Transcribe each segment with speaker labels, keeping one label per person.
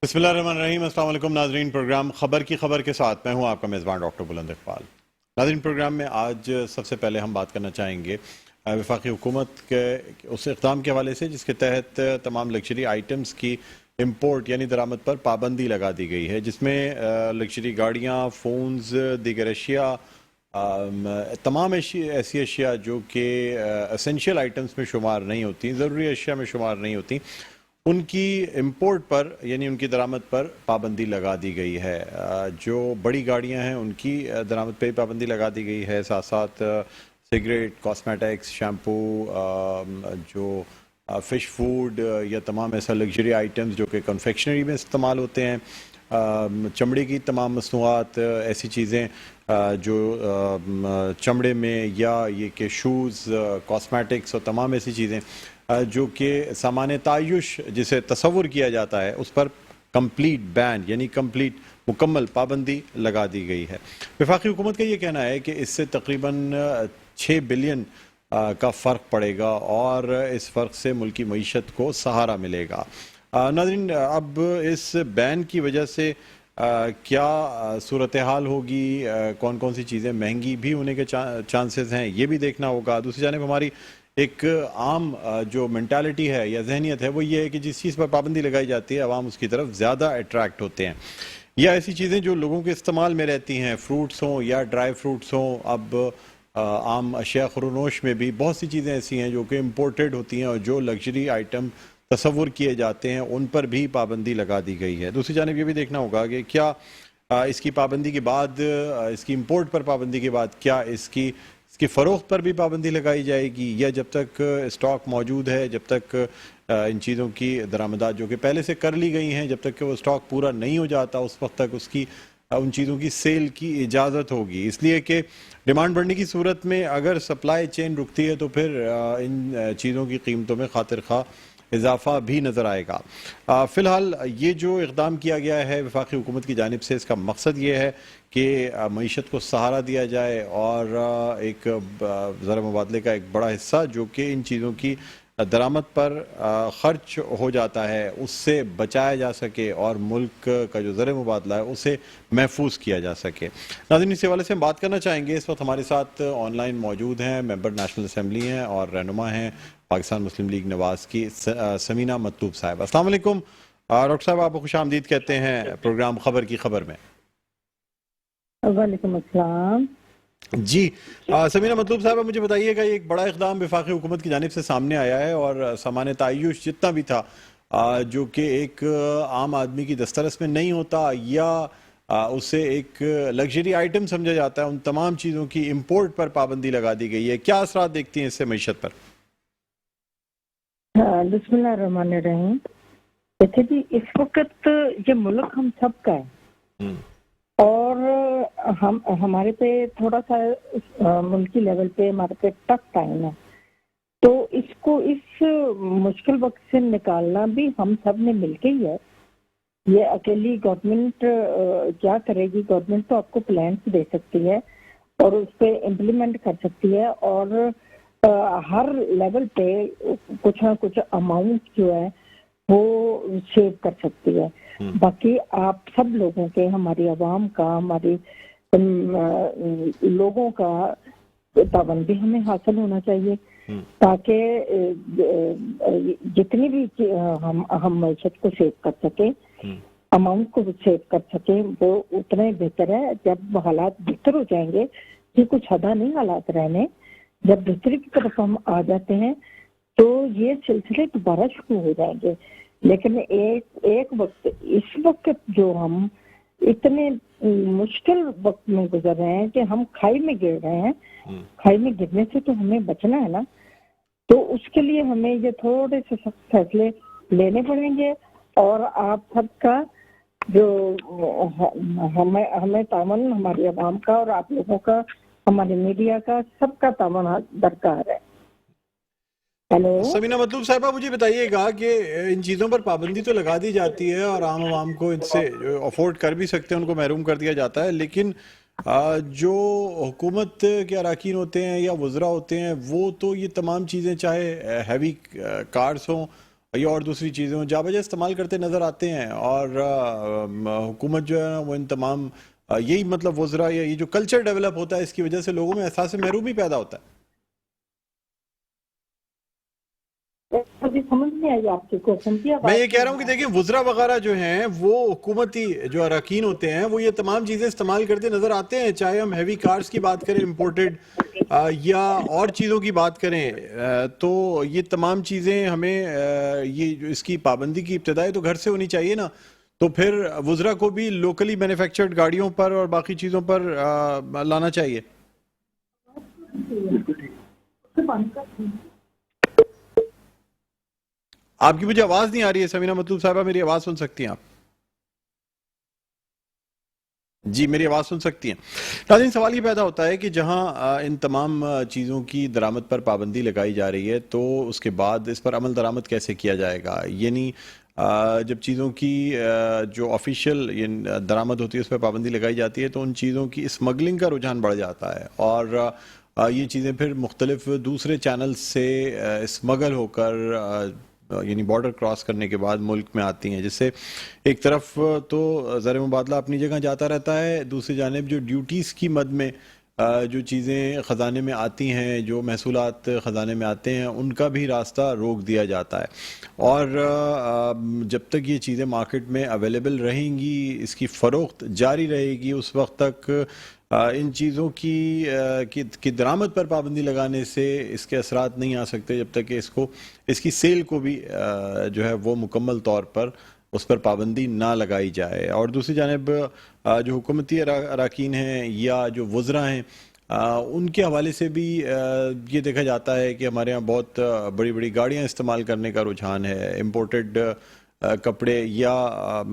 Speaker 1: बिस्मिल्लाहिर्रहमानिर्रहीम। अस्सलाम वालेकुम नाज़रीन। प्रोग्राम खबर की खबर के साथ मैं हूं आपका मेज़बान डॉक्टर बुलंद इकबाल। नाज़रीन, प्रोग्राम में आज सबसे पहले हम बात करना चाहेंगे वफाकी हुकूमत के उस इक़दाम के हवाले से जिसके तहत तमाम लग्जरी आइटम्स की इम्पोर्ट यानी दरामद पर पाबंदी लगा दी गई है, जिसमें लग्जरी गाड़ियाँ, फ़ोन्स, दीगर अशिया, तमाम ऐसी अशिया जो कि एसेंशियल आइटम्स में शुमार नहीं होती, ज़रूरी अशिया में शुमार नहीं होती, उनकी इंपोर्ट पर यानी उनकी दरामद पर पाबंदी लगा दी गई है। जो बड़ी गाड़ियां हैं उनकी दरामद पर पाबंदी लगा दी गई है। साथ साथ सिगरेट, कॉस्मेटिक्स, शैम्पू, जो फ़िश फूड या तमाम ऐसा लग्जरी आइटम्स जो कि कन्फेक्शनरी में इस्तेमाल होते हैं, चमड़े की तमाम मसनूआत, ऐसी चीज़ें जो चमड़े में, या ये कि शूज़, कॉस्मेटिक्स और तमाम ऐसी चीज़ें जो कि सामान तायुश जिसे तसव्वुर किया जाता है उस पर कंप्लीट बैन यानी कंप्लीट मुकम्मल पाबंदी लगा दी गई है। वफाकी हुकूमत का ये कहना है कि इससे तकरीबन 6 बिलियन का फ़र्क पड़ेगा और इस फ़र्क से मुल्की मईशत को सहारा मिलेगा। नाज़रीन, अब इस बैन की वजह से क्या सूरत हाल होगी, कौन कौन सी चीज़ें महंगी भी होने के चांसेस हैं, ये भी देखना होगा। दूसरी जानब हमारी एक आम जो मेंटालिटी है या जहनीत है वो ये है कि जिस चीज़ पर पाबंदी लगाई जाती है अवाम उसकी तरफ ज़्यादा अट्रैक्ट होते हैं, या ऐसी चीज़ें जो लोगों के इस्तेमाल में रहती हैं, फ्रूट्स हों या ड्राई फ्रूट्स हों। अब आम अशिया खुरनोश में भी बहुत सी चीज़ें ऐसी हैं जो कि इम्पोर्टेड होती हैं और जो लग्जरी आइटम तसव्वुर किए जाते हैं उन पर भी पाबंदी लगा दी गई है। दूसरी जानब ये भी देखना होगा कि क्या इसकी पाबंदी के बाद, इसकी इम्पोर्ट पर पाबंदी के बाद, क्या इसकी फ़रोख्त पर भी पाबंदी लगाई जाएगी, या जब तक स्टॉक मौजूद है, जब तक इन चीज़ों की दरामदात जो कि पहले से कर ली गई हैं, जब तक कि वो स्टॉक पूरा नहीं हो जाता उस वक्त तक उसकी उन चीज़ों की सेल की इजाज़त होगी। इसलिए कि डिमांड बढ़ने की सूरत में अगर सप्लाई चेन रुकती है तो फिर इन चीज़ों की कीमतों में खातिर खा इजाफा भी नज़र आएगा। फ़िलहाल ये जो इक़दाम किया गया है वफाकी हुकूमत की जानिब से, इसका मकसद ये है कि मईशत को सहारा दिया जाए और एक ज़र मुबादले का एक बड़ा हिस्सा जो कि इन चीज़ों की दरामद पर ख़र्च हो जाता है उससे बचाया जा सके और मुल्क का जो ज़र मुबादला है उसे महफूज किया जा सके। नाज़रीन, इस हवाले से हम बात करना चाहेंगे। इस वक्त हमारे साथ ऑनलाइन मौजूद हैं मेंबर नेशनल असम्बली हैं और रहनुमा हैं पाकिस्तान मुस्लिम लीग नवाज़ की समीना मतलूब साहब। अस्सलाम वालेकुम डॉक्टर साहब, आपको खुश आमदीद कहते हैं प्रोग्राम खबर की खबर में।
Speaker 2: वालेकुम अस्सलाम
Speaker 1: जी। समीना मतलूब साहब, मुझे बताइएगा, ये एक बड़ा इक़दाम वफाकी हुकूमत की जानिब से सामने आया है और सामान तायुश जितना भी था जो कि एक आम आदमी की दस्तरस में नहीं होता या उसे एक लग्जरी आइटम समझा जाता है, उन तमाम चीज़ों की इम्पोर्ट पर पाबंदी लगा दी गई है। क्या असरात देखती हैं इससे मईशत पर?
Speaker 2: बिस्मिल्लाहिर्रहमानिर्रहीम। देखिए जी, इस वक्त ये मुल्क हम सब का है और हम हमारे पे थोड़ा सा मुल्की लेवल पे हमारे पे टफ टाइम है, तो इसको इस मुश्किल वक्त से निकालना भी हम सब ने मिलके ही है। ये अकेली गवर्नमेंट क्या करेगी? गवर्नमेंट तो आपको प्लान दे सकती है और उस पर इम्प्लीमेंट कर सकती है और हर लेवल पे कुछ ना कुछ अमाउंट जो है वो सेव कर सकती है। बाकी आप सब लोगों के, हमारी आवाम का, हमारी लोगों का पाबंदी हमें हासिल होना चाहिए ताकि जितनी भी हम मैशत को सेव कर सके, अमाउंट को सेव कर सके, वो उतना ही बेहतर है। जब हालात बेहतर हो जाएंगे, ये कुछ हदा नहीं हालात रहने, जब बेहतरी की तरफ हम आ जाते हैं तो ये सिलसिले दोबारा शुरू हो जाएंगे। लेकिन एक वक्त, इस वक्त जो हम इतने मुश्किल वक्त में गुजर रहे हैं कि हम खाई में गिर रहे हैं, खाई में गिरने से तो हमें बचना है ना, तो उसके लिए हमें ये थोड़े से सख्त फैसले लेने पड़ेंगे और आप सबका जो हमें तामन, हमारी आवाम का और आप लोगों का, हमारे मीडिया का, सबका तामन दरकार है। हेलो
Speaker 1: समीना मतलूब साहिबा, मुझे बताइएगा कि इन चीज़ों पर पाबंदी तो लगा दी जाती है और आम आवाम को इनसे अफोर्ड कर भी सकते हैं, उनको महरूम कर दिया जाता है, लेकिन जो हुकूमत के अरकान होते हैं या वज़रा होते हैं वो तो ये तमाम चीज़ें, चाहे हैवी कार्स हों या और दूसरी चीज़ें जाबजा इस्तेमाल करते नज़र आते हैं, और हुकूमत जो है वो इन तमाम यही मतलब वज़रा या ये जो कल्चर डेवलप होता है इसकी वजह से लोगों में एहसास महरूमी पैदा होता है।
Speaker 2: मुझे समझ नहीं आई आपके क्वेश्चन की।
Speaker 1: मैं ये कह रहा हूँ कि देखिए वज़रा वगैरह जो हैं वो हुकूमती जो अरकान होते हैं वो ये तमाम चीज़ें इस्तेमाल करते नज़र आते हैं, चाहे हम हैवी कार्स की बात करें इम्पोर्टेड या और चीज़ों की बात करें, तो ये तमाम चीज़ें हमें ये जो इसकी पाबंदी की इब्तिदाई तो घर से होनी चाहिए ना, तो फिर वज़रा को भी लोकली मैन्युफैक्चर्ड गाड़ियों पर और बाकी चीज़ों पर लाना चाहिए। आपकी मुझे आवाज़ नहीं आ रही है समीना मतलूब साहिबा, मेरी आवाज़ सुन सकती हैं आप? जी मेरी आवाज़ सुन सकती हैं। नाज़रीन सवाल ये पैदा होता है कि जहां इन तमाम चीज़ों की दरामद पर पाबंदी लगाई जा रही है तो उसके बाद इस पर अमल दरामद कैसे किया जाएगा, यानी जब चीज़ों की जो ऑफिशियल दरामद होती है उस पर पाबंदी लगाई जाती है तो उन चीज़ों की स्मगलिंग का रुझान बढ़ जाता है, और ये चीज़ें फिर मुख्तलिफ दूसरे चैनल से स्मगल होकर यानी बॉर्डर क्रॉस करने के बाद मुल्क में आती हैं, जिससे एक तरफ तो ज़र मुबादला अपनी जगह जाता रहता है, दूसरी जानिब जो ड्यूटीज़ की मद में जो चीज़ें ख़जाने में आती हैं, जो महसूलात ख़जाने में आते हैं उनका भी रास्ता रोक दिया जाता है, और जब तक ये चीज़ें मार्केट में अवेलेबल रहेंगी, इसकी फ़रोख्त जारी रहेगी, उस वक्त तक इन चीज़ों की दरामद पर पाबंदी लगाने से इसके असरात नहीं आ सकते जब तक कि इसकी सेल को भी जो है वो मुकम्मल तौर पर उस पर पाबंदी ना लगाई जाए। और दूसरी जानिब जो हुकूमती अराकीन हैं या जो वज़रा हैं उनके हवाले से भी ये देखा जाता है कि हमारे यहाँ बहुत बड़ी बड़ी गाड़ियाँ इस्तेमाल करने का रुझान है, इम्पोर्टेड कपड़े, या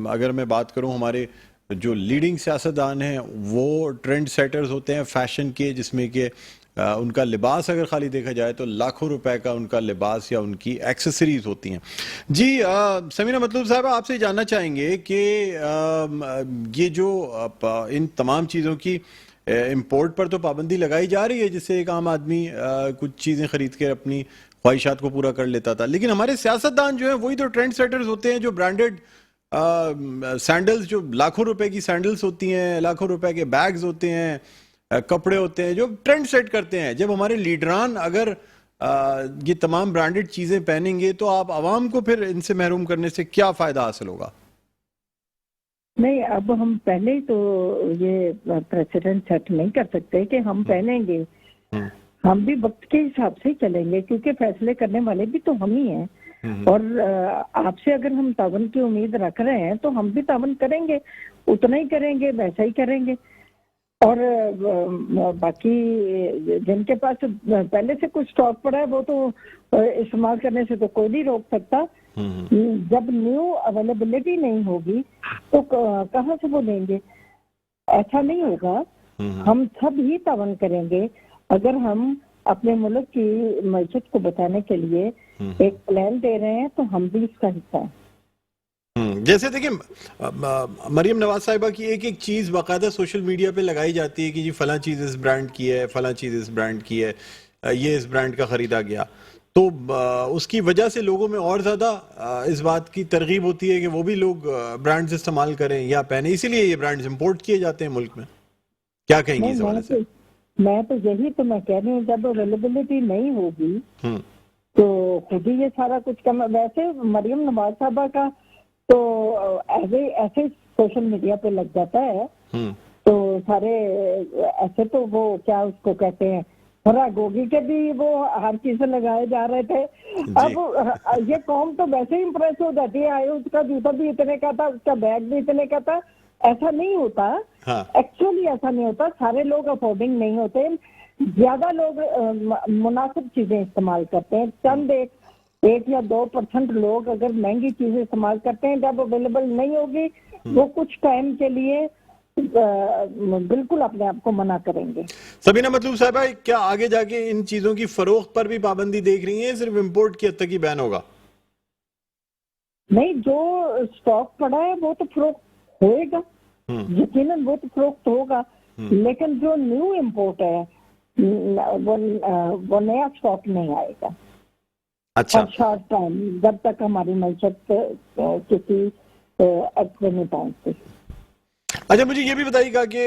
Speaker 1: अगर मैं बात करूँ हमारे जो लीडिंग सियासतदान हैं वो ट्रेंड सेटर्स होते हैं फैशन के, जिसमें कि उनका लिबास अगर खाली देखा जाए तो लाखों रुपए का उनका लिबास या उनकी एक्सेसरीज होती हैं। जी समीना मतलूब साहब आपसे जानना चाहेंगे कि ये जो इन तमाम चीज़ों की इंपोर्ट पर तो पाबंदी लगाई जा रही है जिससे एक आम आदमी कुछ चीज़ें खरीद कर अपनी ख्वाहिशात को पूरा कर लेता था, लेकिन हमारे सियासतदान जो है वही तो ट्रेंड सेटर्स होते हैं, जो ब्रांडेड सैंडल्स, जो लाखों रुपए की सैंडल्स होती हैं, लाखों रुपए के बैग्स होते हैं, कपड़े होते हैं, जो ट्रेंड सेट करते हैं। जब हमारे लीडरान अगर ये तमाम ब्रांडेड चीजें पहनेंगे तो आप आवाम को फिर इनसे महरूम करने से क्या फायदा हासिल होगा?
Speaker 2: नहीं, अब हम पहले तो ये प्रेसिडेंट सेट नहीं कर सकते कि हम पहनेंगे। हम भी वक्त के हिसाब से चलेंगे क्योंकि फैसले करने वाले भी तो हम ही हैं, और आपसे अगर हम तावन की उम्मीद रख रहे हैं तो हम भी तावन करेंगे, उतना ही करेंगे, वैसा ही करेंगे। और बाकी जिनके पास पहले से कुछ स्टॉक पड़ा है वो तो इस्तेमाल करने से तो कोई नहीं रोक सकता। जब न्यू अवेलेबिलिटी नहीं होगी तो कहाँ से वो लेंगे? ऐसा नहीं होगा। हम सब ही तावन करेंगे अगर हम अपने मुल्क की मईशत को बचाने के लिए एक प्लान दे रहे हैं तो हम भी इसका हिस्सा हैं।
Speaker 1: जैसे देखिए मरियम नवाज साहिबा की एक एक चीज़ बाकायदा सोशल मीडिया पे लगाई जाती है कि जी फला चीज़ इस ब्रांड की है, फला चीज़ इस ब्रांड की है, ये इस ब्रांड का ख़रीदा गया, तो उसकी वजह से लोगों में और ज़्यादा इस बात की तरगीब होती है कि वो भी लोग ब्रांड्स इस्तेमाल करें या पहने, इसीलिए ये ब्रांड्स इंपोर्ट किए जाते हैं मुल्क में। क्या कहेंगे इस हवाले से?
Speaker 2: मैं तो यही तो मैं कह रही हूँ, जब अवेलेबिलिटी नहीं होगी तो खुद ही ये सारा कुछ कम। वैसे मरियम नवाज साहबा का तो ऐसे सोशल मीडिया पे लग जाता है तो सारे ऐसे, तो वो क्या उसको कहते हैं, गोगी के भी वो हर चीज लगाए जा रहे थे। अब ये कौम तो वैसे ही इम्प्रेस हो जाती है, आए उसका जूता भी इतने का था, उसका बैग भी इतने का था। ऐसा नहीं होता, एक्चुअली ऐसा नहीं होता। सारे लोग अफोर्डिंग नहीं होते, ज्यादा लोग मुनासिब चीजें इस्तेमाल करते हैं। चंद एक या 2% लोग अगर महंगी चीजें इस्तेमाल करते हैं, जब अवेलेबल नहीं होगी वो कुछ टाइम के लिए बिल्कुल अपने आप को मना करेंगे।
Speaker 1: सबीना मतलूब साहिबा, क्या आगे जाके इन चीजों की फरोख्त पर भी पाबंदी देख रही है, सिर्फ इंपोर्ट की हद तक ही बैन होगा?
Speaker 2: नहीं, जो स्टॉक पड़ा है वो तो फरोख्त होएगा, यकीनन वो तो फरोख्त होगा, लेकिन जो न्यू इंपोर्ट है वो नया स्टॉक नहीं आएगा।
Speaker 1: अच्छा,
Speaker 2: और शॉर्ट टाइम, जब तक हमारी मैशत किसी अर्थ में नहीं पहुंचती।
Speaker 1: अच्छा मुझे ये भी बताइएगा कि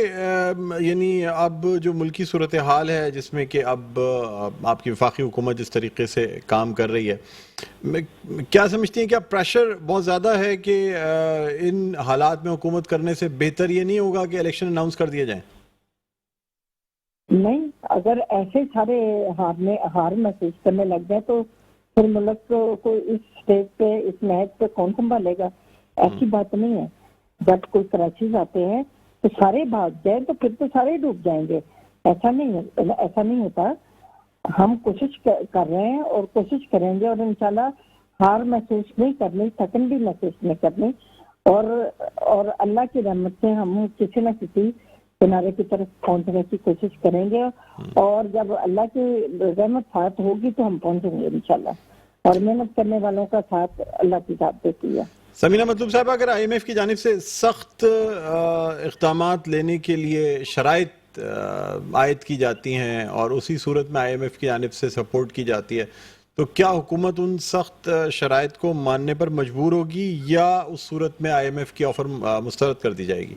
Speaker 1: यानी अब जो मुल्की सूरत हाल है जिसमें कि अब आपकी वफाकी हुकूमत जिस तरीके से काम कर रही है, क्या समझती हैं, क्या प्रेशर बहुत ज़्यादा है कि इन हालात में हुकूमत करने से बेहतर ये नहीं होगा कि इलेक्शन अनाउंस कर दिए जाएं?
Speaker 2: नहीं, अगर ऐसे सारे हार महसूस करने लग जाए तो फिर मुल्क को इस स्टेज पे, इस महज पे कौन संभालेगा? ऐसी बात नहीं है। जब कोई क्राइसिस आते हैं तो सारे भाग जाए तो फिर तो सारे डूब जाएंगे। ऐसा नहीं है, ऐसा नहीं होता। हम कोशिश कर रहे हैं और कोशिश करेंगे, और इंशाल्लाह हार महसूस नहीं करनी, थकन भी महसूस नहीं करनी, और अल्लाह की रहमत से हम किसी न किसी किनारे की तरफ पहुंचने की कोशिश करेंगे। और जब अल्लाह की रहमत साथ होगी तो हम पहुंचेंगे इंशाल्लाह, और मेहनत करने वालों का साथ अल्लाह की जात देती है।
Speaker 1: समीना मतलूब साहब, अगर IMF की जानिब से सख्त इक़दामात लेने के लिए शराइत आयद की जाती हैं और उसी सूरत में IMF की जानिब से सपोर्ट की जाती है, तो क्या हुकूमत उन सख्त शराइत को मानने पर मजबूर होगी या उस सूरत में IMF की ऑफर मुस्तरद कर दी जाएगी?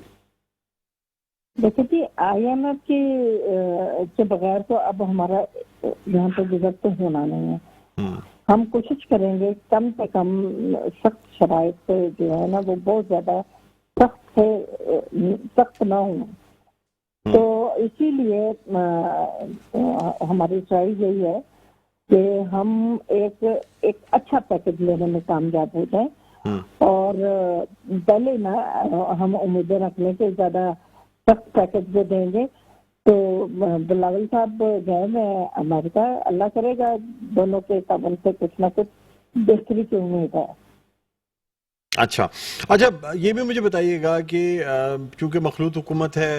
Speaker 2: देखिए जी, IMF के बगैर तो अब हमारा यहाँ पे गुजर तो होना नहीं है। हम कोशिश करेंगे कम से कम सख्त शराइत जो है ना वो बहुत ज्यादा सख्त ना हो। तो इसीलिए हमारी ट्राई यही है कि हम एक अच्छा पैकेज लेने में कामयाब हो जाए, और पहले ना हम उम्मीदें रखने के ज्यादा सख्त पैकेज जो देंगे तो बिलावल साहब गए में अमेरिका, अल्लाह करेगा दोनों के ताबन से कुछ ना कुछ बेहतरी की उम्मीद है।
Speaker 1: अच्छा, ये भी मुझे बताइएगा कि चूंकि मखलूत हुकूमत है,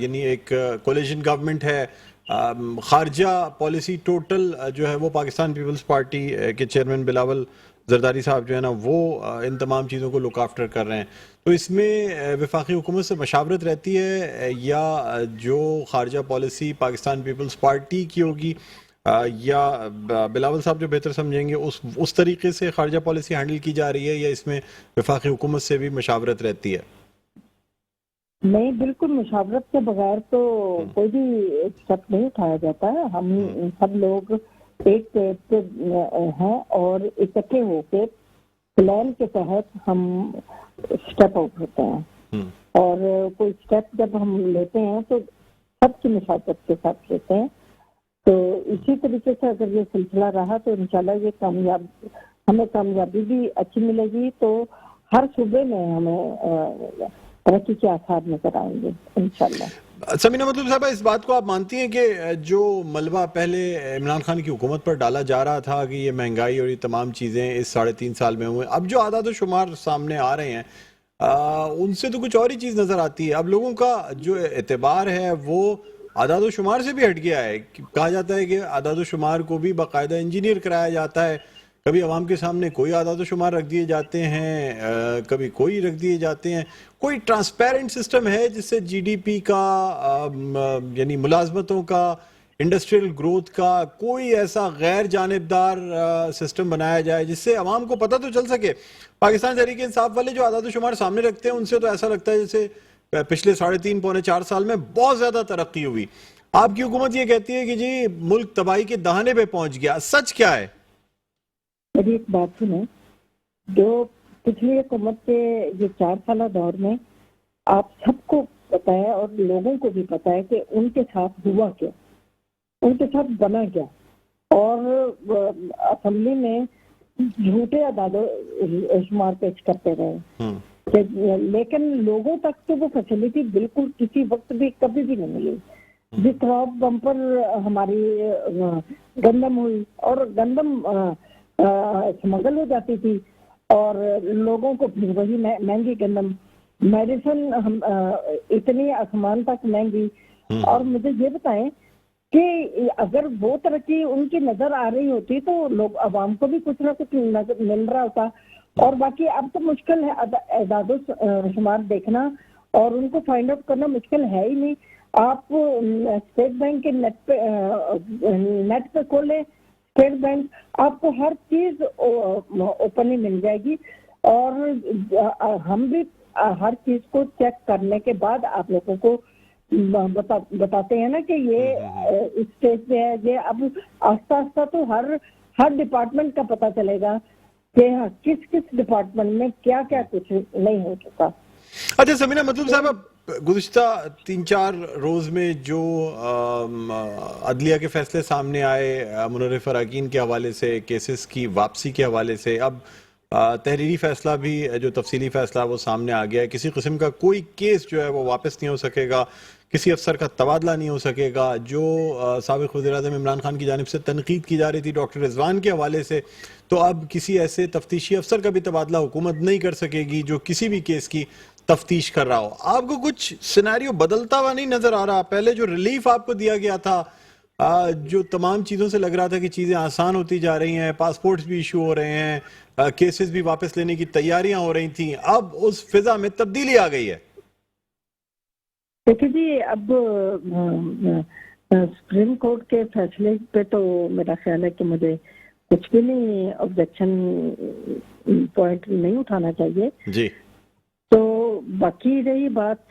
Speaker 1: यानी एक कोलिशन गवर्नमेंट है, खारजा पॉलिसी टोटल जो है वो पाकिस्तान पीपल्स पार्टी के चेयरमैन बिलावल जरदारी साहब जो है ना वो इन तमाम चीज़ों को लुक आफ्टर कर रहे हैं, तो इसमें वफाकी हुकूमत से मशावरत रहती है या जो खारजा पॉलिसी पाकिस्तान पीपल्स पार्टी की होगी या बिलावल साहब जो बेहतर समझेंगे उस तरीके से खारजा पॉलिसी हैंडल की जा रही है, या इसमें वफाकी हुकूमत से भी मशावरत रहती है?
Speaker 2: नहीं, बिल्कुल मशावरत के बगैर तो कोई भी स्टेप नहीं उठाया जाता है। हम सब लोग एक पेज पे हैं और इकट्ठे होकर प्लान के तहत हम स्टेप आउट होते हैं, और कोई स्टेप जब हम लेते हैं तो सबकी मशावरत के साथ लेते हैं। तो इसी तरीके से अगर ये सिलसिला रहा तो इंशाल्लाह ये हमें कामयाबी भी अच्छी मिलेगी, तो हर सूबे में हमें तरक्की के आसार नजर आएंगे इंशाल्लाह।
Speaker 1: समीना मतलूब साहब, इस बात को आप मानती हैं कि जो मलबा पहले इमरान खान की हुकूमत पर डाला जा रहा था कि ये महंगाई और ये तमाम चीज़ें इस 3.5 साल में हुए, अब जो आदाद शुमार सामने आ रहे हैं उनसे तो कुछ और ही चीज़ नज़र आती है। अब लोगों का जो एतबार है वो आदाद शुमार से भी हट गया है। कहा जाता है कि आदाद शुमार को भी बाकायदा इंजीनियर कराया जाता है, कभी आवाम के सामने कोई आदाद शुमार रख दिए जाते हैं, कभी कोई रख दिए जाते हैं। कोई ट्रांसपेरेंट सिस्टम है जिससे GDP का यानी मुलाजमतों का, इंडस्ट्रियल ग्रोथ का कोई ऐसा गैर जानिबदार सिस्टम बनाया जाए जिससे आवाम को पता तो चल सके? पाकिस्तान तहरीक इंसाफ वाले जो आदाद शुमार सामने रखते हैं उनसे तो ऐसा लगता है जैसे पिछले 3.5 पौने 4 साल में बहुत ज्यादा तरक्की हुई। आपकी हुकूमत ये कहती है कि जी मुल्क तबाही के दहाने पे पहुंच गया, सच क्या है?
Speaker 2: मेरी एक बात सुने, जो पिछली हुकूमत के ये 4 साल दौर में आप सबको पता है और लोगों को भी पता है कि उनके साथ हुआ क्या, उनके साथ बना क्या, और असेंबली में झूठे आदाद शुमार पेश करते रहे, लेकिन लोगों तक तो वो फैसिलिटी बिल्कुल किसी वक्त भी कभी भी नहीं मिली। जिस तरह बम्पर हमारी गंदम हुई और गंदम स्मगल हो जाती थी, और लोगों को फिर वही महंगी गंदम, मेडिसिन इतनी आसमान तक महंगी। और मुझे ये बताएं कि अगर वो तरक्की उनकी नजर आ रही होती तो लोग आवाम को भी कुछ ना कुछ मिल रहा होता। और बाकी अब तो मुश्किल है आदाद शुमार देखना, और उनको फाइंड आउट करना मुश्किल है ही नहीं। आप स्टेट बैंक के नेट पे खोलें, स्टेट बैंक आपको हर चीज ओपनली मिल जाएगी, और हम भी हर चीज को चेक करने के बाद आप लोगों को बताते हैं ना कि ये इस स्टेज पे है। ये अब आस्ता आस्ता तो हर डिपार्टमेंट का पता चलेगा कि हाँ किस किस डिपार्टमेंट में क्या क्या कुछ नहीं हो चुका।
Speaker 1: अच्छा समीना मतलूब साहब, अब गुज़िश्ता 3-4 रोज में जो अदलिया के फैसले सामने आए मुनर्रिफ अराकीन के हवाले से, केसेस की वापसी के हवाले से, अब तहरीरी फैसला भी जो तफसीली फैसला वो सामने आ गया है। किसी किस्म का कोई केस जो है वो वापस नहीं हो सकेगा, किसी अफसर का तबादला नहीं हो सकेगा। जो साबिक़ वज़ीर-ए-आज़म इमरान खान की जानिब से तनकीद की जा रही थी डॉक्टर रिजवान के हवाले से, तो अब किसी ऐसे तफ्तीशी अफसर का भी तबादला हुकूमत नहीं कर सकेगी जो किसी भी केस की तफ्तीश कर रहा हो। आपको कुछ सिनेरियो बदलता हुआ नहीं नजर आ रहा? पहले जो रिलीफ आपको दिया गया था, जो तमाम चीजों से लग रहा था कि चीजें आसान होती जा रही हैं, पासपोर्ट्स भी इशू हो रहे हैं, केसेस भी वापस लेने की तैयारियां हो रही थी, अब उस फिजा में तब्दीली आ गई है।
Speaker 2: देखिए जी, अब सुप्रीम कोर्ट के फैसले पे तो मेरा ख्याल है कि मुझे कुछ भी नहीं ऑब्जेक्शन पॉइंट नहीं उठाना चाहिए जी। तो बाकी रही बात,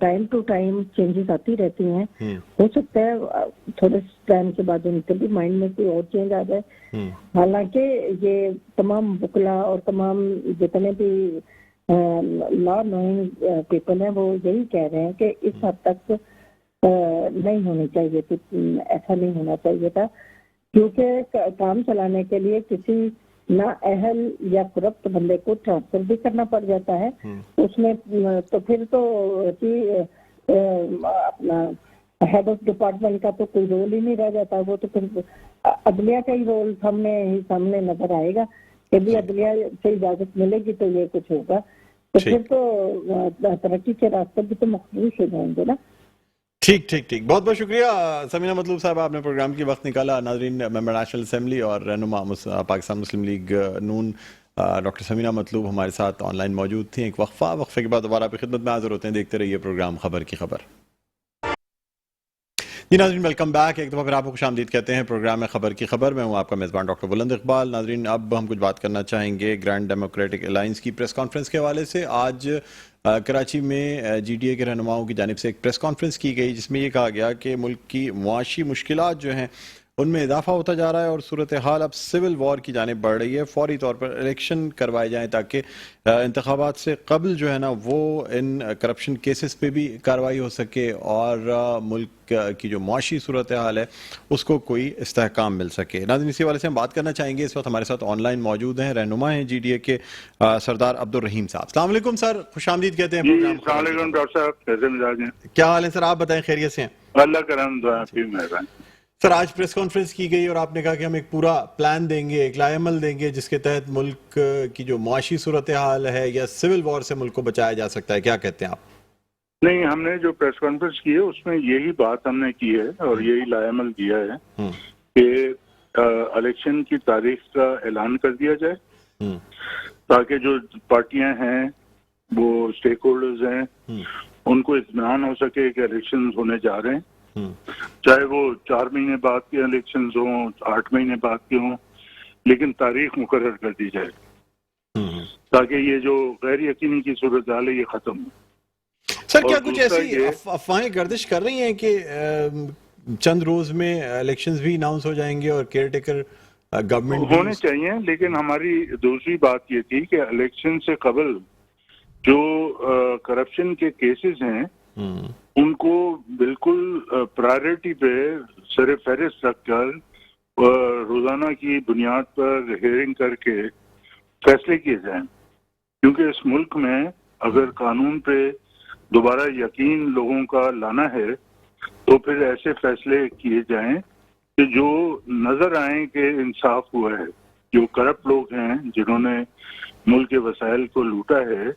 Speaker 2: टाइम टू टाइम चेंजेस आती रहती हैं। हो सकता है थोड़े टाइम के बाद उनके भी माइंड में कोई और चेंज आ जाए। हालांकि ये तमाम वकला और तमाम जितने भी लॉ नोइंग पीपल हैं वो यही कह रहे हैं कि इस हद तक नहीं होनी चाहिए थी, ऐसा नहीं होना चाहिए था, क्योंकि काम चलाने के लिए किसी ना अहल या करप्ट बंदे को ट्रांसफर भी करना पड़ जाता है उसमें, तो फिर तो अपना हेड ऑफ डिपार्टमेंट का तो कोई रोल ही नहीं रह जाता। वो तो फिर अदलिया का ही रोल सामने नजर आएगा कि भी अदलिया से इजाजत मिलेगी तो ये कुछ होगा, तो फिर तो तरक्की के रास्ते भी तो मखसूस हो जाएंगे ना।
Speaker 1: ठीक ठीक ठीक, बहुत बहुत शुक्रिया समीना मतलूब साहब, आपने प्रोग्राम की वक्त निकाला। नाजरीन, मेंबर नेशनल असेंबली और रहनुमा पाकिस्तान मुस्लिम लीग नून डॉक्टर समीना मतलूब हमारे साथ ऑनलाइन मौजूद थी। एक वक्फे के बाद दोबारा आपकी खिदमत में हाजिर होते हैं। देखते रहिए प्रोग्राम खबर की खबर। जी नाजरीन, वेलकम बैक। एक दफ़ा फिर आपको खुशामदीद कहते हैं प्रोग्राम में खबर की खबर में। हूँ आपका मेज़बान डॉक्टर बुलंद इकबाल। नाजरीन, अब हम कुछ बात करना चाहेंगे ग्रैंड डेमोक्रेटिक अलायंस की प्रेस कॉन्फ्रेंस के हवाले से। आज कराची में GDA के रहनुमाओं की जानिब से एक प्रेस कॉन्फ्रेंस की गई जिसमें यह कहा गया कि मुल्क की मुआशी मुश्किलात जो हैं उनमें इजाफा होता जा रहा है और सूरत हाल अब सिविल वॉर की जानिब बढ़ रही है। फौरी तौर पर इलेक्शन करवाए जाएँ ताकि इंतखाबात से कबल जो है ना वो इन करप्शन केसेस पे भी कार्रवाई हो सके और मुल्क की जो मुआशी सूरत हाल है उसको कोई इस्तेहकाम मिल सके। नाज़रीन, इसी वाले से हम बात करना चाहेंगे। इस वक्त हमारे साथ ऑनलाइन मौजूद हैं, रहनुमा हैं GDA के सरदार अब्दुल रहीम साहब। अस्सलाम वालेकुम सर, खुशामदीद कहते हैं प्रोग्राम।
Speaker 3: अस्सलाम वालेकुम डॉक्टर साहब, कैसे मिजाज हैं?
Speaker 1: क्या हाल है सर, आप बताएं, खैरियत से हैं?
Speaker 3: अल्लाह करम दुआ आपकी मेहरबानी।
Speaker 1: सर, आज प्रेस कॉन्फ्रेंस की गई और आपने कहा कि हम एक पूरा प्लान देंगे, एक लाएमल देंगे जिसके तहत मुल्क की जो मुआशी सूरत हाल है या सिविल वॉर से मुल्क को बचाया जा सकता है। क्या कहते हैं आप?
Speaker 3: नहीं, हमने जो प्रेस कॉन्फ्रेंस की है उसमें यही बात हमने की है और यही लाएमल दिया है कि इलेक्शन की तारीख का ऐलान कर दिया जाए ताकि जो पार्टियां हैं वो स्टेक होल्डर्स हैं उनको इत्मीनान हो सके कि इलेक्शन होने जा रहे हैं, चाहे वो 4 महीने बाद के इलेक्शन हों, 8 महीने बाद के हों, लेकिन तारीख मुकर्रर कर दी जाए ताकि ये जो गैर यकीनी की सूरत हाल है ये खत्म हो।
Speaker 1: सर, क्या कुछ ऐसी अफवाहें गर्दिश कर रही हैं कि चंद रोज में इलेक्शंस भी अनाउंस हो जाएंगे और केयर टेकर गवर्नमेंट
Speaker 3: होने चाहिए, लेकिन हमारी दूसरी बात ये थी कि इलेक्शन से कबल जो करप्शन के केसेस हैं उनको बिल्कुल प्रायोरिटी पे सर फहरिस्त रखकर रोजाना की बुनियाद पर हेयरिंग करके फैसले किए जाएं, क्योंकि इस मुल्क में अगर कानून पे दोबारा यकीन लोगों का लाना है तो फिर ऐसे फैसले किए जाएं कि जो नजर आए कि इंसाफ हुआ है। जो करप्ट लोग हैं जिन्होंने मुल्क के वसाइल को लूटा है,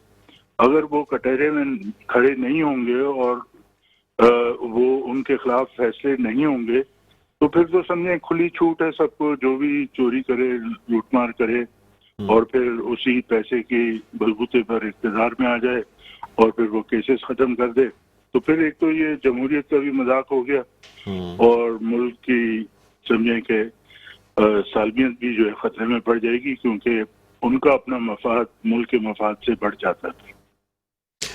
Speaker 3: अगर वो कटहरे में खड़े नहीं होंगे और वो उनके खिलाफ फैसले नहीं होंगे तो फिर तो समझे खुली छूट है सबको, जो भी चोरी करे, लूटमार करे और फिर उसी पैसे के बलबूते पर इक़्तिदार में आ जाए और फिर वो केसेस खत्म कर दे। तो फिर एक तो ये जमहूरियत का भी मजाक हो गया और मुल्क की समझें कि सालमियत भी जो है खतरे में पड़ जाएगी, क्योंकि उनका अपना मफाद मुल्क के मफाद से बढ़ जाता है।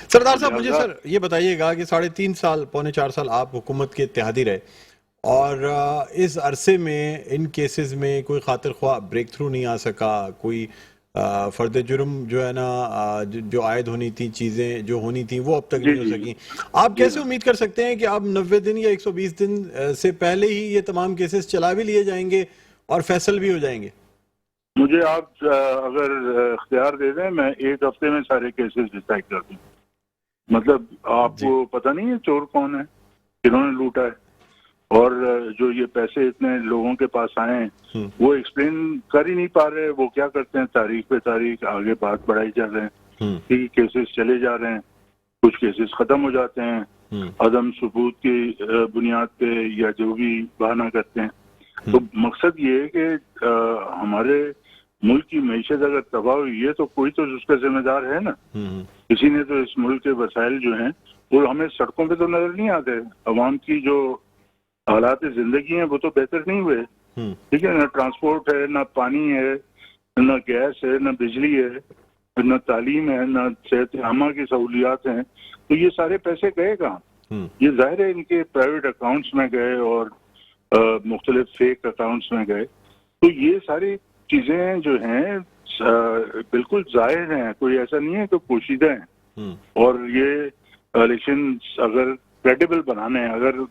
Speaker 1: सरदार साहब, मुझे सर ये बताइएगा कि 3.5 साल, पौने 4 साल आप हुकूमत के इत्तेहादी रहे, और इस अरसे में इन केसेस में कोई खातिर ख्वाह ब्रेक थ्रू नहीं आ सका, कोई फर्द जुर्म जो है ना, जो आयद होनी थी, चीज़ें जो होनी थी वो अब तक नहीं हो सकी। आप कैसे उम्मीद कर सकते हैं कि अब 90 दिन या 120 दिन से पहले ही ये तमाम केसेस चला भी लिए जाएंगे और फैसल भी हो जाएंगे?
Speaker 3: मुझे आप अगर इख्तियार दे दें, मैं 1 हफ्ते में सारे केसेस डिसाइड कर दूं। मतलब आपको पता नहीं है चोर कौन है, किन्होंने लूटा है, और जो ये पैसे इतने लोगों के पास आए हैं वो एक्सप्लेन कर ही नहीं पा रहे। वो क्या करते हैं, तारीख पे तारीख आगे बात बढ़ाई जा रहे हैं, ठीक केसेस चले जा रहे हैं, कुछ केसेस खत्म हो जाते हैं अदम सबूत की बुनियाद पे या जो भी बहाना करते हैं। तो मकसद ये है कि हमारे मुल्क की मईशत अगर तबाह हुई है तो कोई तो उसका जिम्मेदार है ना। किसी ने तो इस मुल्क के वसाइल जो हैं वो हमें सड़कों पे तो नजर नहीं आते। अवाम की जो हालात जिंदगी हैं वो तो बेहतर नहीं हुए, ठीक है ना। ट्रांसपोर्ट है, ना पानी है, ना गैस है, ना बिजली है, ना तालीम है, ना सेहत आमा की सहूलियात हैं। तो ये सारे पैसे गए कहाँ? ये जाहिर है इनके प्राइवेट अकाउंट्स में गए और मुख्तलिफ फेक अकाउंट्स में गए। तो ये सारी चीजें जो हैं बिल्कुल जाहिर हैं, कोई ऐसा नहीं है कि पोशीदा हैं। और ये इलेक्शन अगर क्रेडिबल बनाने हैं, अगर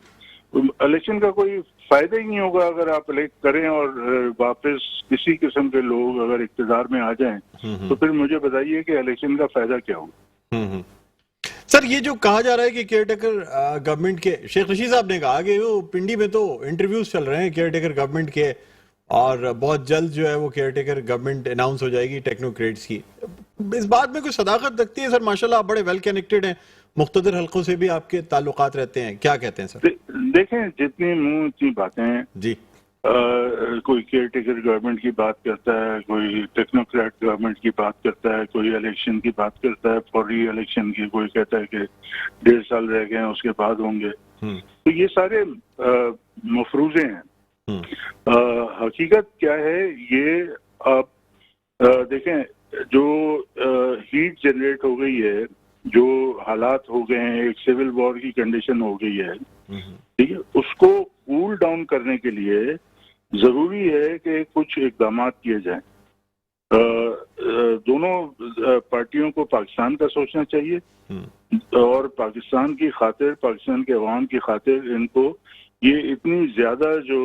Speaker 3: इलेक्शन का कोई फायदा ही नहीं होगा अगर आप इलेक्ट करें और वापस किसी किस्म के लोग अगर इख्तिदार में आ जाएं, तो फिर मुझे बताइए कि इलेक्शन का फायदा क्या होगा।
Speaker 1: सर, ये जो कहा जा रहा है कि केयरटेकर गवर्नमेंट के, शेख रशीद साहब ने कहा कि वो पिंडी में तो इंटरव्यूज चल रहे हैं केयरटेकर गवर्नमेंट के, और बहुत जल्द जो है वो केयरटेकर गवर्नमेंट अनाउंस हो जाएगी टेक्नोक्रेट्स की। इस बात में कोई सदाकत लगती है सर? माशाल्लाह आप बड़े वेल कनेक्टेड हैं, मुख्तलिफ हल्कों से भी आपके ताल्लुकात रहते हैं, क्या कहते हैं सर?
Speaker 3: देखें, जितनी मुंह इतनी बातें हैं
Speaker 1: जी।
Speaker 3: कोई केयरटेकर गवर्नमेंट की बात करता है, कोई टेक्नोक्रेट गवर्नमेंट की बात करता है, कोई इलेक्शन की बात करता है, फॉर री इलेक्शन की, कोई कहता है कि 1.5 साल रह गए हैं उसके बाद होंगे। तो ये सारे मफरूजे हैं। हकीकत क्या है ये आप देखें, जो हीट जनरेट हो गई है, जो हालात हो गए हैं, एक सिविल वॉर की कंडीशन हो गई है, ठीक है, उसको कूल डाउन करने के लिए जरूरी है कि कुछ इकदाम किए जाएं। दोनों पार्टियों को पाकिस्तान का सोचना चाहिए और पाकिस्तान की खातिर, पाकिस्तान के अवाम की खातिर इनको ये इतनी ज्यादा जो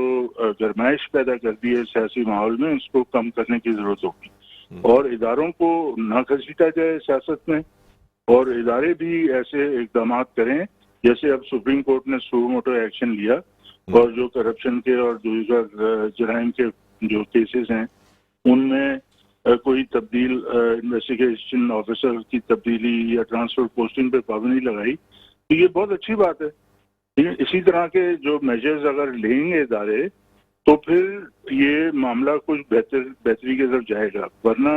Speaker 3: गरमाइश पैदा कर दी है सियासी माहौल में, इसको कम करने की जरूरत होगी। और इदारों को न घसीटा जाए सियासत में, और इदारे भी ऐसे इकदाम करें जैसे अब सुप्रीम कोर्ट ने सू मोटो एक्शन लिया, और जो करप्शन के और दूसरा जराइम के जो केसेस हैं उनमें कोई तब्दील, इन्वेस्टिगेशन ऑफिसर की तब्दीली या ट्रांसफर पोस्टिंग पे पाबंदी लगाई, तो ये बहुत अच्छी बात है। इसी तरह के जो मेजर्स अगर लेंगे इदारे तो फिर ये मामला कुछ बेहतरी की तरफ जाएगा, वरना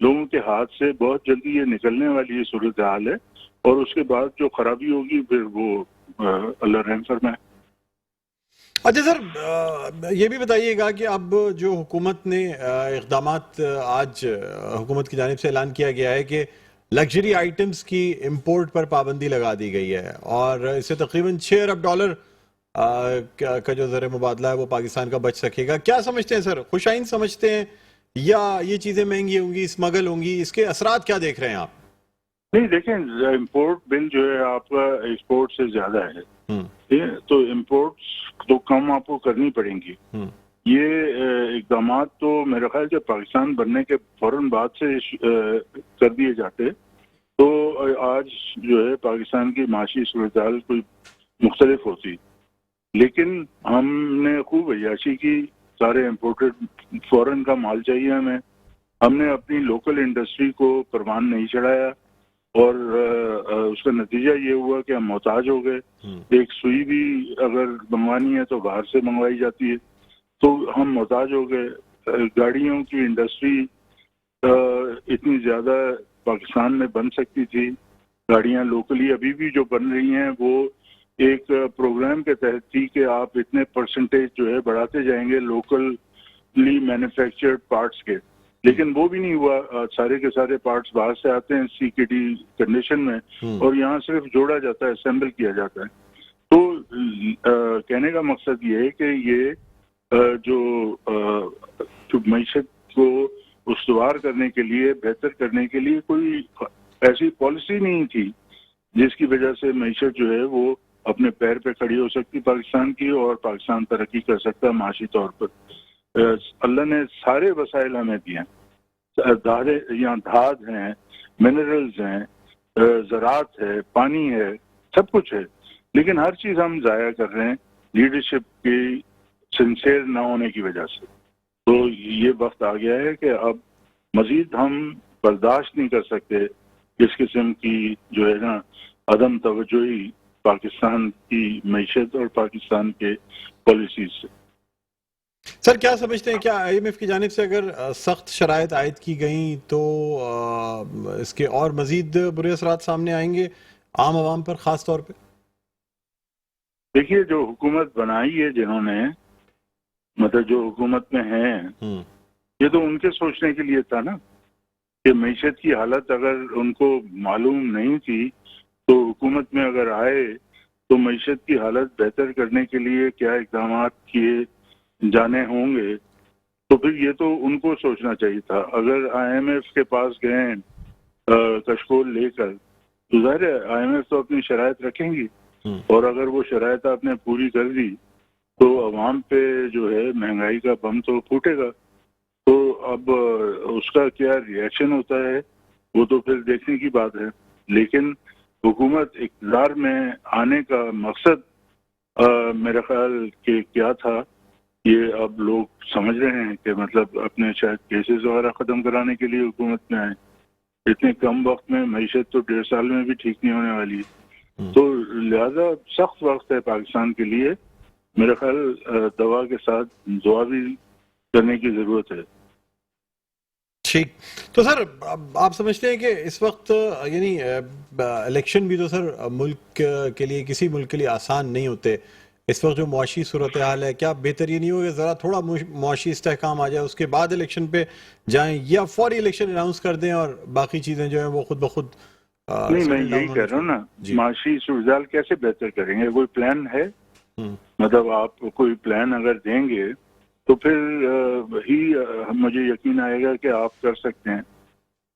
Speaker 3: लोगों के हाथ से बहुत जल्दी ये निकलने वाली ये सूरत हाल है, और उसके बाद जो खराबी होगी फिर वो अल्लाह रहम फरमाए।
Speaker 1: अच्छा सर, ये भी बताइएगा कि अब जो हुकूमत ने इक़दामात आज हुकूमत की जानिब से ऐलान किया गया है कि लग्जरी आइटम्स की इंपोर्ट पर पाबंदी लगा दी गई है, और इससे तकरीबन $6 अरब का जो ज़र मुबादला है वो पाकिस्तान का बच सकेगा। क्या समझते हैं सर? खुशाइन समझते हैं या ये चीज़ें महंगी होंगी, स्मगल होंगी? इसके असरात क्या देख रहे हैं आप?
Speaker 3: नहीं, देखें, इम्पोर्ट बिल जो है आपका एक्सपोर्ट से ज्यादा है, ठीक है, तो इम्पोर्ट्स तो कम आपको करनी पड़ेंगी। ये इकदाम तो मेरा ख्याल से पाकिस्तान बनने के फौरन बाद से कर दिए जाते तो आज जो है पाकिस्तान की माशी सूरत हाल कोई मुख्तलिफ होती। लेकिन हमने खूब अय्याशी की, सारे इम्पोर्टेड फॉरेन का माल चाहिए हमें, हमने अपनी लोकल इंडस्ट्री को परवान नहीं चढ़ाया, और उसका नतीजा ये हुआ कि हम मोहताज हो गए। एक सुई भी अगर मंगवानी है तो बाहर से मंगवाई जाती है, तो हम मोहताज हो गए। गाड़ियों की इंडस्ट्री इतनी ज्यादा पाकिस्तान में बन सकती थी, गाड़ियां लोकली अभी भी जो बन रही हैं वो एक प्रोग्राम के तहत थी कि आप इतने परसेंटेज जो है बढ़ाते जाएंगे लोकली मैन्युफैक्चर्ड पार्ट्स के, लेकिन वो भी नहीं हुआ। सारे के सारे पार्ट्स बाहर से आते हैं CKD कंडीशन में और यहाँ सिर्फ जोड़ा जाता है, असेंबल किया जाता है। तो कहने का मकसद ये है कि ये जो मईशत को उसवार करने के लिए, बेहतर करने के लिए कोई ऐसी पॉलिसी नहीं थी जिसकी वजह से मईशत जो है वो अपने पैर पे खड़ी हो सकती पाकिस्तान की, और पाकिस्तान तरक्की कर सकता माशी तौर पर। अल्लाह ने सारे वसाइल हमें दिए हैं, यहाँ धाद हैं, मिनरल्स हैं, ज़रात है, पानी है, सब कुछ है, लेकिन हर चीज़ हम ज़ाया कर रहे हैं लीडरशिप की सिंसियर ना होने की वजह से। तो ये वक्त आ गया है कि अब मजीद हम बर्दाश्त नहीं कर सकते इस किस्म की जो है ना अदम तवज्जोही पाकिस्तान की मईशत और पाकिस्तान के पॉलिसीज से।
Speaker 1: सर क्या समझते हैं, क्या IMF की जानिब से अगर सख्त शराइत आयद की गई तो इसके और मजीद बुरे असरात सामने आएंगे आम आवाम पर खास तौर पे?
Speaker 3: देखिए, जो हुकूमत बनाई है जिन्होंने, मतलब जो हुकूमत में हैं, ये तो उनके सोचने के लिए था ना कि मईशत की हालत अगर उनको मालूम नहीं थी तो हुकूमत में अगर आए तो मईशत की हालत बेहतर करने के लिए क्या इक़दाम किए जाने होंगे, तो फिर ये तो उनको सोचना चाहिए था। अगर IMF के पास गए कशकोल लेकर तो ज़ाहिर है IMF तो अपनी शराइत रखेंगी, और अगर वो शराइत आपने पूरी कर दी तो अवाम पे जो है महंगाई का बम तो फूटेगा। तो अब उसका क्या रिएक्शन होता है वो तो फिर देखने की बात है। लेकिन हुकूमत इक़्तिदार में आने का मकसद मेरा ख्याल कि क्या था, ये अब लोग समझ रहे हैं कि मतलब अपने शायद केसेस वगैरह ख़त्म कराने के लिए हुकूमत में आए। इतने कम वक्त में मईशत तो 1.5 साल में भी ठीक नहीं होने वाली है। तो लिहाजा सख्त वक्त है पाकिस्तान के लिए। मेरा ख्याल दवा के साथ दुआ भी करने की ज़रूरत है।
Speaker 1: ठीक, तो सर आप समझते हैं कि इस वक्त यानी इलेक्शन भी तो सर मुल्क के लिए, किसी मुल्क के लिए आसान नहीं होते। इस वक्त जो मुआशी सूरत हाल है, क्या बेहतर ये नहीं होगा ज़रा थोड़ा मुआशी इस्तेहकाम आ जाए उसके बाद इलेक्शन पे जाएं, या फौरी इलेक्शन अनाउंस कर दें और बाकी चीज़ें जो है वो खुद ब खुद?
Speaker 3: नहीं, मैं यही कह रहा हूँ ना, मुआशी सूरत कैसे बेहतर करेंगे? कोई प्लान है? मतलब आप कोई प्लान अगर देंगे तो फिर ही मुझे यकीन आएगा कि आप कर सकते हैं।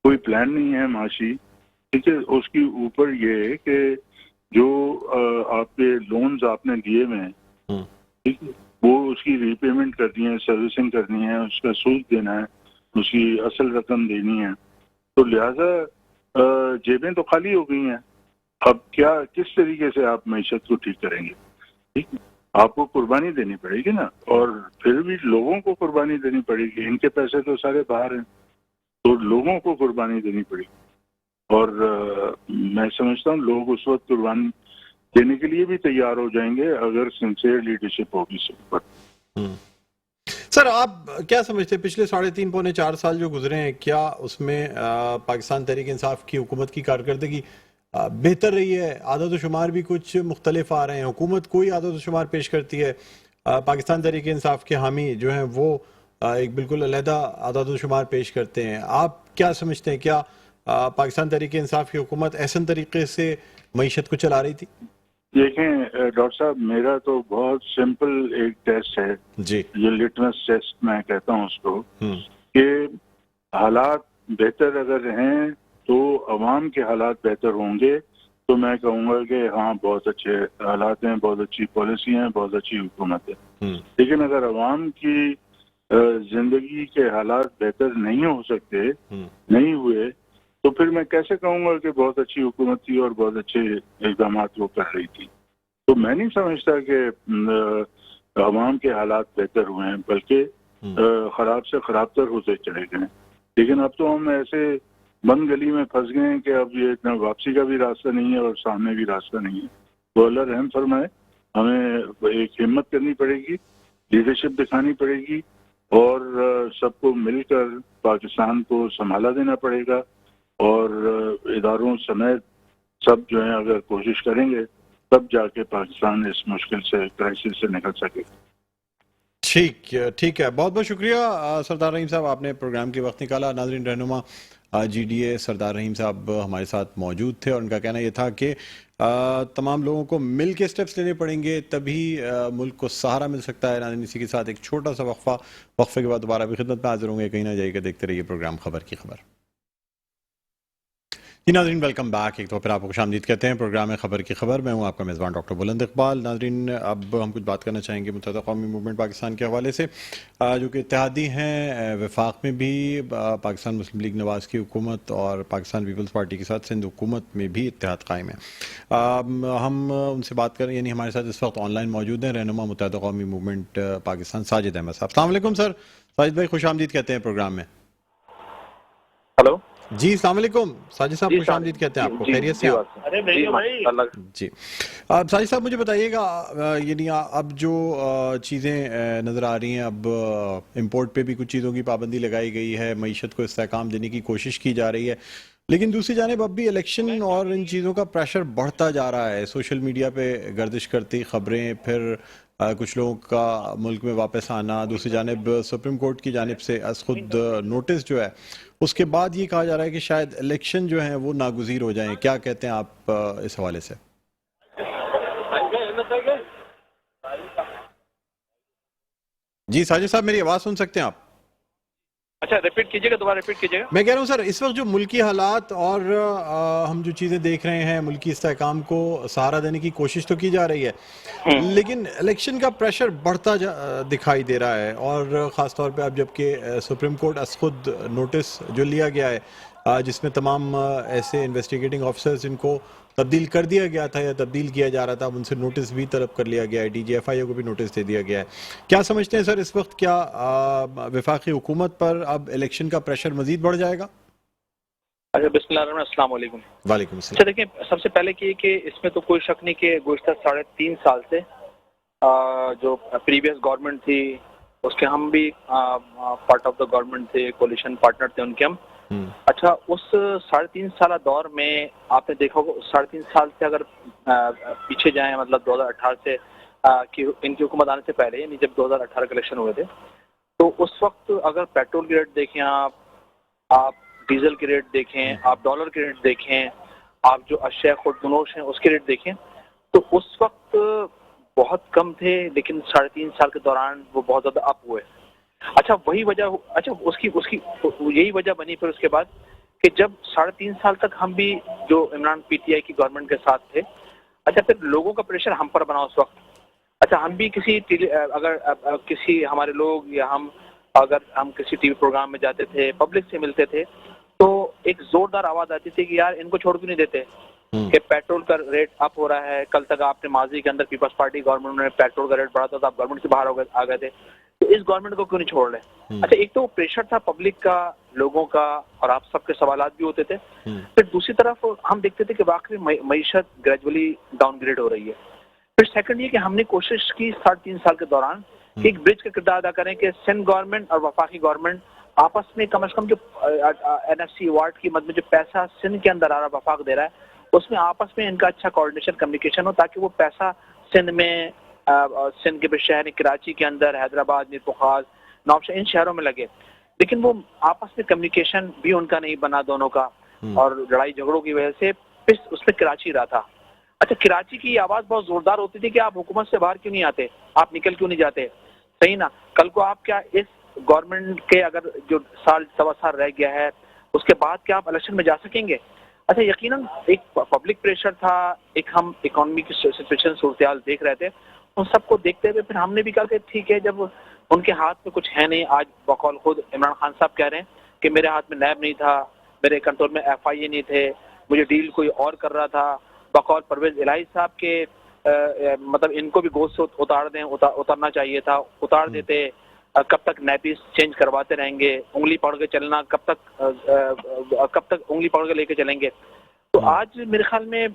Speaker 3: कोई प्लान नहीं है माशी, ठीक है। उसके ऊपर ये है कि जो आपके लोन्स आपने लिए हुए हैं, ठीक है, वो उसकी रीपेमेंट करनी है, सर्विसिंग करनी है, उसका सूद देना है, उसकी असल रकम देनी है। तो लिहाजा जेबें तो खाली हो गई हैं। अब क्या, किस तरीके से आप मईशत को ठीक करेंगे? ठीक है, आपको कुर्बानी देनी पड़ेगी ना, और फिर भी लोगों को कुर्बानी देनी पड़ेगी। इनके पैसे तो सारे बाहर हैं, तो लोगों को कुर्बानी देनी पड़ेगी। और मैं समझता हूँ लोग उस वक्त कुर्बानी देने के लिए भी तैयार हो जाएंगे अगर सिंसियर लीडरशिप होगी सब पर।
Speaker 1: सर आप क्या समझते हैं, पिछले 3.5 पौने 4 साल जो गुजरे हैं, क्या उसमें पाकिस्तान तहरीक इंसाफ की हुकूमत की कारकर्दगी बेहतर रही है? आदत शुमार भी कुछ मुख्तलिफ आ रहे हैं, हुकूमत कोई आदत शुमार पेश करती है, पाकिस्तान तहरीक इंसाफ के हामी जो हैं वो एक बिल्कुल अलहदा आदत शुमार पेश करते हैं। आप क्या समझते हैं, क्या पाकिस्तान तहरीक इंसाफ की हुकूमत ऐसा तरीके से मईशत को चला रही थी?
Speaker 3: देखें डॉक्टर साहब, मेरा तो बहुत सिंपल एक टेस्ट है जी, ये लिटमस टेस्ट मैं कहता हूँ उसको, कि हालात बेहतर अगर हैं तो अवाम के हालात बेहतर होंगे, तो मैं कहूँगा कि हाँ बहुत अच्छे हालात हैं, बहुत अच्छी पॉलिसी हैं, बहुत अच्छी हुकूमत है। लेकिन अगर अवाम की जिंदगी के हालात बेहतर नहीं हो सकते, नहीं हुए, तो फिर मैं कैसे कहूँगा कि बहुत अच्छी हुकूमत थी और बहुत अच्छे इक़दाम वो कर रही थी? तो मैं नहीं समझता कि अवाम के हालात बेहतर हुए हैं, बल्कि खराब से खराबतर होते चले गए। लेकिन अब तो हम ऐसे बंद गली में फंस गए हैं कि अब ये इतना वापसी का भी रास्ता नहीं है और सामने भी रास्ता नहीं है। तो अल्लाह रहम फरमाए, हमें एक हिम्मत करनी पड़ेगी, लीडरशिप दिखानी पड़ेगी, और सबको मिलकर पाकिस्तान को संभाला देना पड़ेगा। और इदारों समेत सब जो है अगर कोशिश करेंगे तब जाके पाकिस्तान इस मुश्किल से, क्राइसिस से निकल सकेगा।
Speaker 1: ठीक है, बहुत बहुत शुक्रिया सरदार रहीम साहब, आपने प्रोग्राम के वक्त निकाला। नाज़रीन, रहनुमा GDA सरदार रहीम साहब हमारे साथ मौजूद थे और उनका कहना यह था कि तमाम लोगों को मिल के स्टेप्स लेने पड़ेंगे, तभी मुल्क को सहारा मिल सकता है। नाज़रीन, इसी के साथ एक छोटा सा वक्फे के बाद दोबारा भी खिदमत में हाजिर होंगे। कहीं ना जाइएगा, देखते रहिए प्रोग्राम खबर की खबर। जी नाज़रीन, वेलकम बैक। एक तो फिर आपको खुशामदीद कहते हैं प्रोग्राम में खबर की खबर। मैं हूं आपका मेज़बान डॉक्टर बुलंद इकबाल। नाज़रीन, अब हम कुछ बात करना चाहेंगे मुत्तहिदा कौमी मूवमेंट पाकिस्तान के हवाले से, जो कि इत्तेहादी हैं। वफाक में भी पाकिस्तान मुस्लिम लीग नवाज़ की हुकूमत और पाकिस्तान पीपल्स पार्टी के साथ सिंध हुकूमत में भी इत्तेहाद कायम है। हम उनसे बात करें, यानी हमारे साथ इस वक्त ऑनलाइन मौजूद हैं रहनुमा मुत्तहिदा कौमी मूवमेंट पाकिस्तान साजिद अहमद साहब। अस्सलाम वालेकुम सर। साजिद भाई, खुशामदीद कहते हैं प्रोग्राम में।
Speaker 4: हेलो
Speaker 1: जी, अस्सलाम वालेकुम साजिद साहब, खुशामदीद कहते हैं आपको। खैरियत से आप?
Speaker 4: अरे भाई
Speaker 1: जी, साजिद साहब मुझे बताइएगा, यानी अब जो चीज़ें नज़र आ रही हैं, अब इंपोर्ट पे भी कुछ चीज़ों की पाबंदी लगाई गई है, मईशत को इस्तेहकाम देने की कोशिश की जा रही है, लेकिन दूसरी जानिब अब भी इलेक्शन और इन चीज़ों का प्रेशर बढ़ता जा रहा है। सोशल मीडिया पे गर्दिश करती खबरें, फिर कुछ लोगों का मुल्क में वापस आना, दूसरी जानिब सुप्रीम कोर्ट की जानिब से खुद नोटिस जो है, उसके बाद ये कहा जा रहा है कि शायद इलेक्शन जो है वो नागुज़ीर हो जाएं। क्या कहते हैं आप इस हवाले से? जी साजिद साहब, मेरी आवाज़ सुन सकते हैं आप?
Speaker 4: अच्छा, रिपीट कीजिएगा, दोबारा रिपीट कीजिएगा।
Speaker 1: मैं कह रहा हूँ सर, इस वक्त जो मुल्की हालात और हम जो चीज़ें देख रहे हैं, मुल्की इस्तेहकाम को सहारा देने की कोशिश तो की जा रही है, लेकिन इलेक्शन का प्रेशर बढ़ता दिखाई दे रहा है। और ख़ास तौर पे अब जबकि सुप्रीम कोर्ट खुद नोटिस जो लिया गया है, जिसमें तमाम ऐसे इन्वेस्टिगेटिंग ऑफिसर्स जिनको तब्दील कर दिया गया था या तब्दील किया जा रहा था, उनसे नोटिस भी तलब कर लिया गया है। DGFIO को भी नोटिस दे दिया गया है। क्या समझते हैं सर, इस वक्त क्या वफाकी हुकूमत पर अब इलेक्शन का प्रेशर मजीद बढ़ जाएगा?
Speaker 4: अच्छा, बिस्मिल्लाह, अस्सलाम वालेकुम।
Speaker 1: वालेकुम सलाम।
Speaker 4: अच्छा देखिए, सबसे पहले कि इसमें तो कोई शक नहीं कि गुज़श्ता 3.5 साल से जो प्रीवियस गवर्नमेंट थी उसके हम भी पार्ट ऑफ द गवर्नमेंट थे, कोलिशन पार्टनर थे उनके हम। अच्छा, उस 3.5 साल दौर में आपने देखा होगा, 3.5 साल से अगर पीछे जाएं, मतलब 2018 से कि इनकी हुकूमत आने से पहले, यानी जब 2018 के इलेक्शन हुए थे, तो उस वक्त अगर पेट्रोल की रेट देखें, आप डीजल की रेट देखें, आप डॉलर की रेट देखें, आप जो अशिया खुर्दनोश हैं उसके रेट देखें, तो उस वक्त बहुत कम थे, लेकिन 3.5 साल के दौरान वो बहुत ज्यादा अप हुए। अच्छा, वही वजह, अच्छा उसकी यही वजह बनी फिर उसके बाद कि जब 3.5 साल तक हम भी जो इमरान PTI की गवर्नमेंट के साथ थे, अच्छा फिर लोगों का प्रेशर हम पर बना उस वक्त। अच्छा, हम भी अगर किसी हमारे लोग या अगर हम किसी TV प्रोग्राम में जाते थे, पब्लिक से मिलते थे, तो एक जोरदार आवाज आती थी कि यार इनको छोड़ क्यों नहीं देते, कि पेट्रोल का रेट अप हो रहा है। कल तक आपने माजी के अंदर पीपल्स पार्टी गवर्नमेंट ने पेट्रोल का रेट बढ़ा था तो आप गवर्नमेंट से बाहर आ गए थे, तो इस गवर्नमेंट को क्यों नहीं छोड़ रहे। अच्छा, एक तो प्रेशर था पब्लिक का, लोगों का, और आप सबके सवालात भी होते थे। फिर दूसरी तरफ हम देखते थे कि वाकई मईशत ग्रेजुअली डाउनग्रेड हो रही है। फिर सेकंड ये कि हमने कोशिश की 3.5 साल के दौरान कि एक ब्रिज का किरदार अदा करें कि सिंध गवर्नमेंट और वफाकी गवर्नमेंट आपस में कम से कम जो NFC अवार्ड की मद में जो पैसा सिंध के अंदर आ रहा है, वफाक दे रहा है, उसमें आपस में इनका अच्छा कोऑर्डिनेशन, कम्युनिकेशन हो, ताकि वो पैसा सिंध में, सिंध के शहर कराची के अंदर, हैदराबाद, मीर पुखार, नौशहर, इन शहरों में लगे। लेकिन वो आपस में कम्युनिकेशन भी उनका नहीं बना दोनों का, और लड़ाई झगड़ों की वजह से उसमें कराची रहा था। अच्छा, कराची की आवाज बहुत जोरदार होती थी कि आप हुकूमत से बाहर क्यों नहीं आते, आप निकल क्यों नहीं जाते, सही ना। कल को आप क्या इस गवर्नमेंट के अगर जो सवा साल रह गया है उसके बाद क्या आप इलेक्शन में जा सकेंगे। अच्छा, यकीनन एक पब्लिक प्रेशर था, एक हम इकोनॉमी की सिचुएशन, सूरत देख रहे थे, उन सबको देखते हुए फिर हमने भी कहा कि ठीक है, जब उनके हाथ में कुछ है नहीं, आज बकौल खुद इमरान खान साहब कह रहे हैं कि मेरे हाथ में नैब नहीं था, मेरे कंट्रोल में FIA नहीं थे, मुझे डील कोई और कर रहा था, बकौल परवेज इलाही साहब के मतलब इनको भी गोश्त से उतार दें, उतारना चाहिए था, उतार देते। कब तक नैपीस चेंज करवाते रहेंगे, उंगली पकड़ के चलना, कब तक उंगली पकड़ के लेके चलेंगे। तो आज मेरे ख्याल में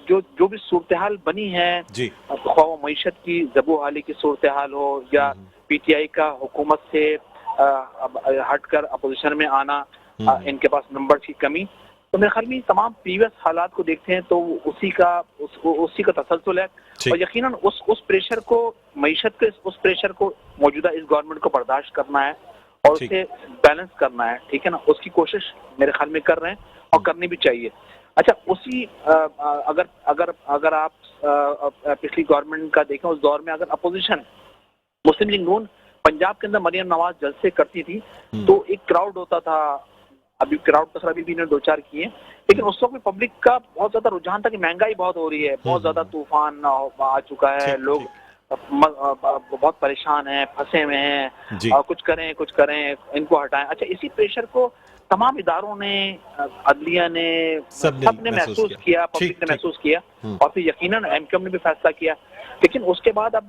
Speaker 4: जो भी सूरत हाल बनी है, ख्वाह मईशत की ज़बू हाली की सूरत हाल हो, या PTI का हुकूमत से हटकर अपोजिशन में आना, इनके पास नंबर की कमी, तो मेरे ख्याल में तमाम प्रीवियस हालात को देखते हैं तो उसी का तसलसल है।
Speaker 1: ठीक।
Speaker 4: और यकीनन उस प्रेशर को, मईशत के उस प्रेशर को मौजूदा इस गवर्नमेंट को बर्दाश्त करना है और
Speaker 1: ठीक।
Speaker 4: उसे बैलेंस करना है, ठीक है ना। उसकी कोशिश मेरे ख्याल में कर रहे हैं और करनी भी चाहिए। अच्छा, उसी अगर आप पिछली गवर्नमेंट का देखें, उस दौर में अगर अपोजिशन मुस्लिम लीग नून पंजाब के अंदर मरियम नवाज जलसे करती थी तो एक क्राउड होता था। अभी क्राउड तो अभी भी इन्होंने 2-4 किए, लेकिन उस वक्त भी पब्लिक का बहुत ज्यादा रुझान था कि महंगाई बहुत हो रही है, बहुत ज्यादा तूफान आ चुका है, लोग बहुत परेशान हैं, फंसे हुए हैं, और कुछ करें इनको हटाएं। अच्छा, इसी प्रेशर को तमाम इदारों ने, अदलिया ने, सबने महसूस किया, पब्लिक ने महसूस किया, और फिर यकीनन एमक्यूएम ने भी फैसला किया। लेकिन उसके बाद अब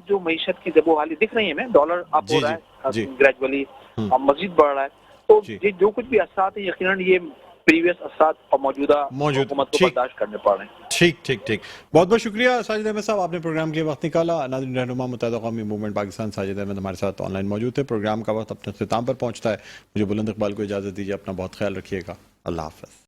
Speaker 4: जो मईशत की जबोहाली दिख रही है हमें, डॉलर अप हो रहा है ग्रेजुअली, और मजीद बढ़ रहा है, तो ये जो कुछ भी असरात है यकीनन ये प्रीवियस असरात और मौजूदा हुकूमत को बर्दाश्त करने पड़ रहे हैं।
Speaker 1: ठीक। बहुत बहुत शुक्रिया साजिद अहमद साहब, आपने प्रोग्राम के लिए वक्त निकाला। नाज़रीन, रहनुमा मुत्तहिदा कौमी मूवमेंट पाकिस्तान साजिद अहमद हमारे साथ ऑनलाइन मौजूद थे। प्रोग्राम का वक्त अपने इख्तिताम पर पहुंचता है। मुझे बुलंद इकबाल को इजाज़त दीजिए। अपना बहुत ख्याल रखिएगा। अल्लाह हाफ़िज़।